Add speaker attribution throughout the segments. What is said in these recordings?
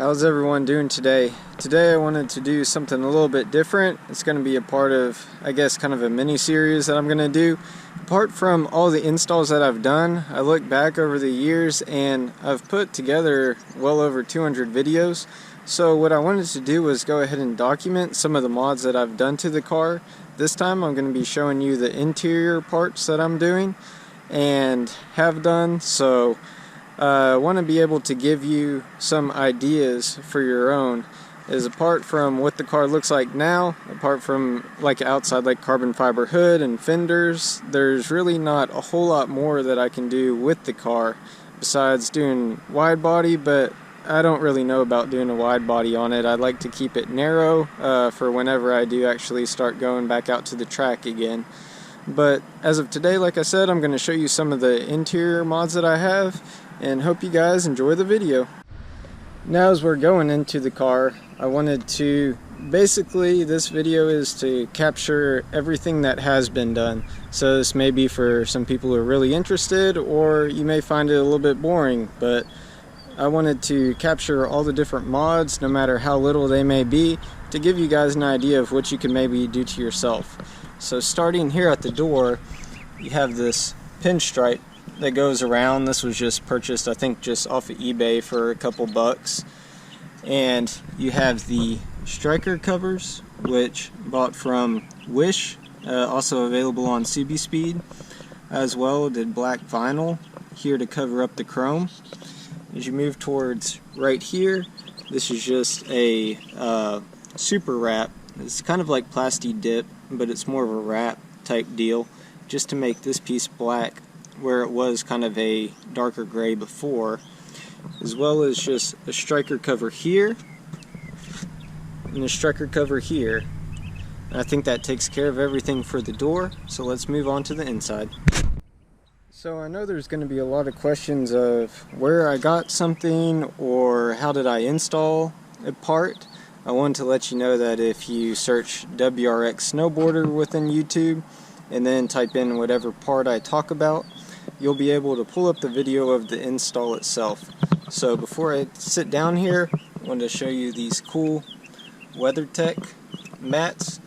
Speaker 1: How's everyone doing today? Today I wanted to do something a little bit different. It's going to be a part of, I guess, kind of a mini series that I'm going to do. Apart from all the installs that I've done, I look back over the years and I've put together well over 200 videos. So what I wanted to do was go ahead and document some of the mods that I've done to the car. This time I'm going to be showing you the interior parts that I'm doing and have done. So I want to be able to give you some ideas for your own, is apart from what the car looks like now, apart from like outside like carbon fiber hood and fenders, there's really not a whole lot more that I can do with the car besides doing wide body, but I don't really know about doing a wide body on it. I'd like to keep it narrow for whenever I do actually start going back out to the track again. But as of today, like I said, I'm going to show you some of the interior mods that I have and hope you guys enjoy the video. Now as we're going into the car, I wanted to, basically this video is to capture everything that has been done. So this may be for some people who are really interested, or you may find it a little bit boring, but I wanted to capture all the different mods, no matter how little they may be, to give you guys an idea of what you can maybe do to yourself. So starting here at the door, you have this Pinstripe that goes around. This was just purchased, I think, just off of eBay for a couple bucks. And you have the striker covers, which bought from Wish, also available on CB Speed as well. Did black vinyl here to cover up the chrome. As you move towards right here, this is just a super wrap. It's kind of like Plasti Dip, but it's more of a wrap type deal, just to make this piece black where it was kind of a darker gray before, as well as just a striker cover here and a striker cover here. And I think that takes care of everything for the door, so let's move on to the inside. So I know there's going to be a lot of questions of where I got something or how did I install a part. I wanted to let you know that if you search WRX SNOWBOARDER within YouTube and then type in whatever part I talk about, you'll be able to pull up the video of the install itself. So before I sit down here, I wanted to show you these cool WeatherTech Mats,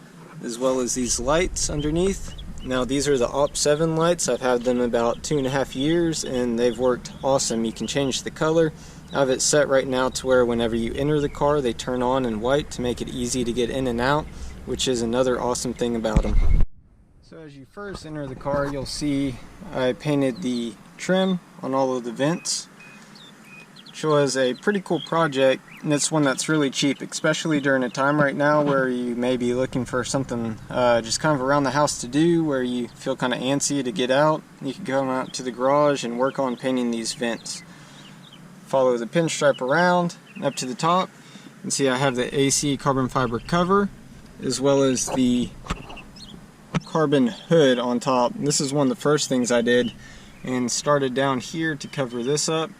Speaker 1: as well as these lights underneath. Now these are the Op7 lights. I've had them about 2.5 years and they've worked awesome. You can change the color. I have it set right now to where whenever you enter the car they turn on in white to make it easy to get in and out, which is another awesome thing about them. So as you first enter the car, you'll see I painted the trim on all of the vents, which was a pretty cool project, and it's one that's really cheap, especially during a time right now where you may be looking for something just kind of around the house to do, where you feel kind of antsy to get out. You can go out to the garage and work on painting these vents. Follow the pinstripe around up to the top, and see I have the AC carbon fiber cover, as well as the carbon hood on top. This is one of the first things I did, and started down here to cover this up.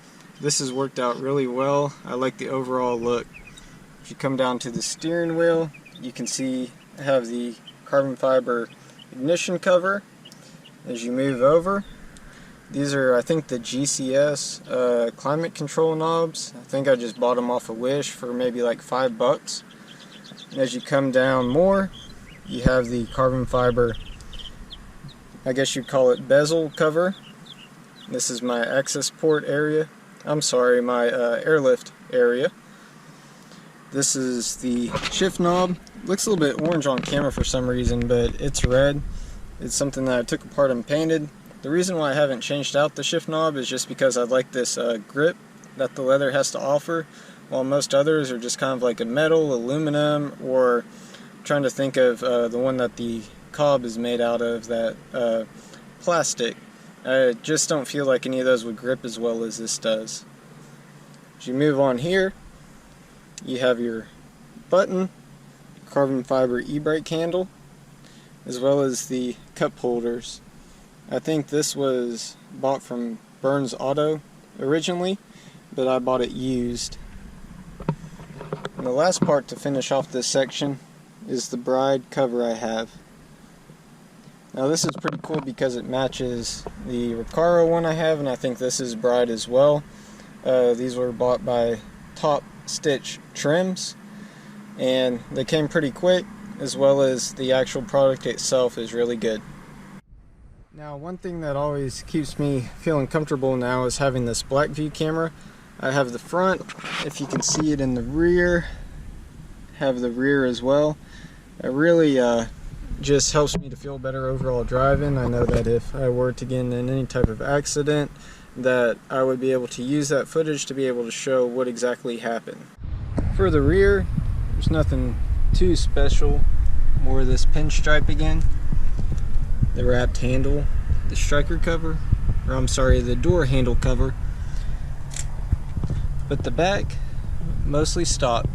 Speaker 1: This has worked out really well. I like the overall look. If you come down to the steering wheel, you can see I have the carbon fiber ignition cover. As you move over, these are, I think, the GCS climate control knobs. I think I just bought them off of Wish for maybe like $5. And as you come down more, you have the carbon fiber, I guess you'd call it bezel cover. This is my access port area. I'm sorry, my airlift area. This is the shift knob. Looks a little bit orange on camera for some reason, but it's red. It's something that I took apart and painted. The reason why I haven't changed out the shift knob is just because I like this grip that the leather has to offer, while most others are just kind of like a metal, aluminum, or trying to think of the one that the cob is made out of, that plastic. I just don't feel like any of those would grip as well as this does. As you move on here, you have your button, carbon fiber e-brake handle, as well as the cup holders. I think this was bought from Burns Auto originally, but I bought it used. And the last part to finish off this section is the bride cover I have. Now this is pretty cool because it matches the Recaro one I have, and I think this is bride as well. These were bought by Top stitch trims, and they came pretty quick, as well as the actual product itself is really good. Now, one thing that always keeps me feeling comfortable now is having this black view camera. I have the front, if you can see it, in the rear, have the rear as well. It really just helps me to feel better overall driving. I know that if I were to get in any type of accident, that I would be able to use that footage to be able to show what exactly happened. For the rear, there's nothing too special. More of this pinstripe again. The wrapped handle, the striker cover, or I'm sorry, the door handle cover. But the back, mostly stock.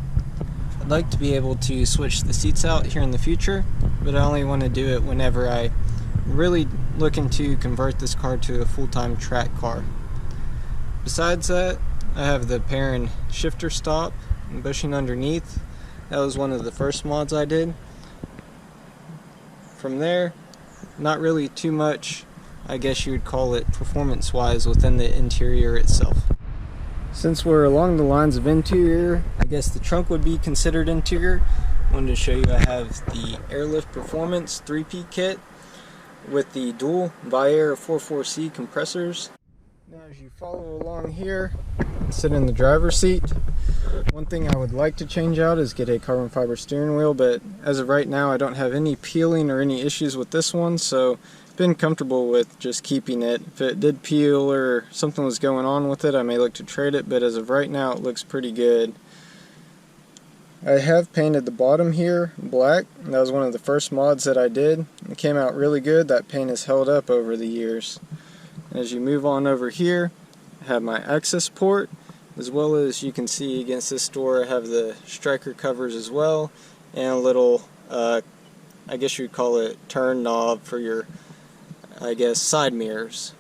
Speaker 1: I'd like to be able to switch the seats out here in the future, but I only want to do it whenever I really looking to convert this car to a full-time track car. Besides that, I have the parent shifter stop and bushing underneath. That was one of the first mods I did. From there, not really too much, I guess you would call it, performance-wise within the interior itself. Since we're along the lines of interior, I guess the trunk would be considered interior. I wanted to show you I have the Airlift Performance 3P kit with the dual Viair 44C compressors. Now as you follow along here, sit in the driver's seat. One thing I would like to change out is get a carbon fiber steering wheel, but as of right now I don't have any peeling or any issues with this one, so been comfortable with just keeping it. If it did peel or something was going on with it, I may look to trade it, but as of right now it looks pretty good. I have painted the bottom here black. That was one of the first mods that I did. It came out really good. That paint has held up over the years. As you move on over here, I have my access port, as well as you can see against this door I have the striker covers as well, and a little I guess you'd call it turn knob for your, I guess, side mirrors.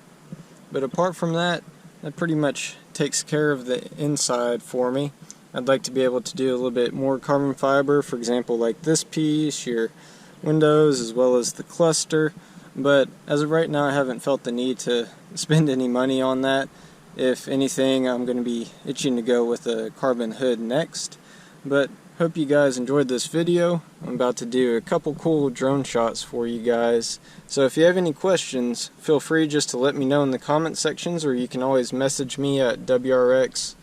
Speaker 1: But apart from that, that pretty much takes care of the inside for me. I'd like to be able to do a little bit more carbon fiber, for example like this piece, your windows, as well as the cluster, but as of right now I haven't felt the need to spend any money on that. If anything, I'm going to be itching to go with a carbon hood next. But hope you guys enjoyed this video. I'm about to do a couple cool drone shots for you guys. So if you have any questions, feel free just to let me know in the comment sections, or you can always message me at WRX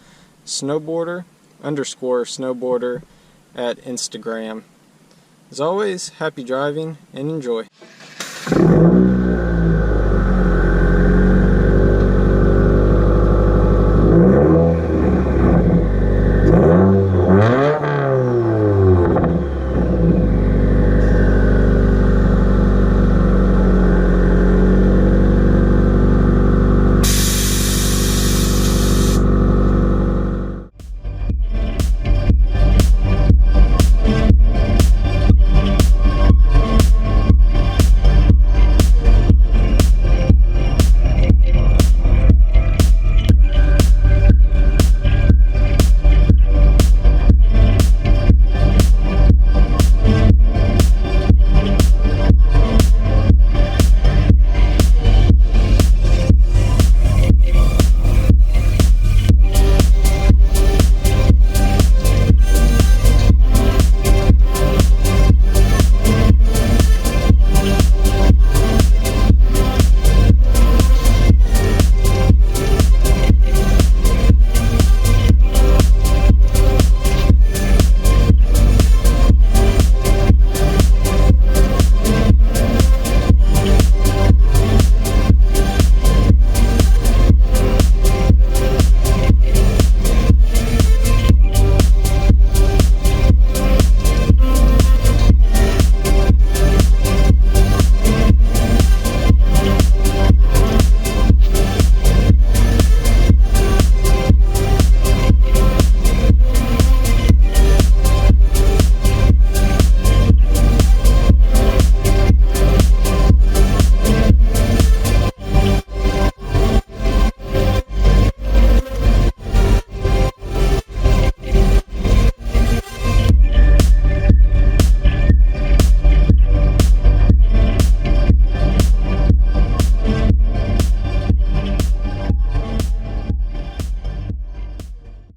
Speaker 1: _snowboarder at Instagram. As always, happy driving and enjoy.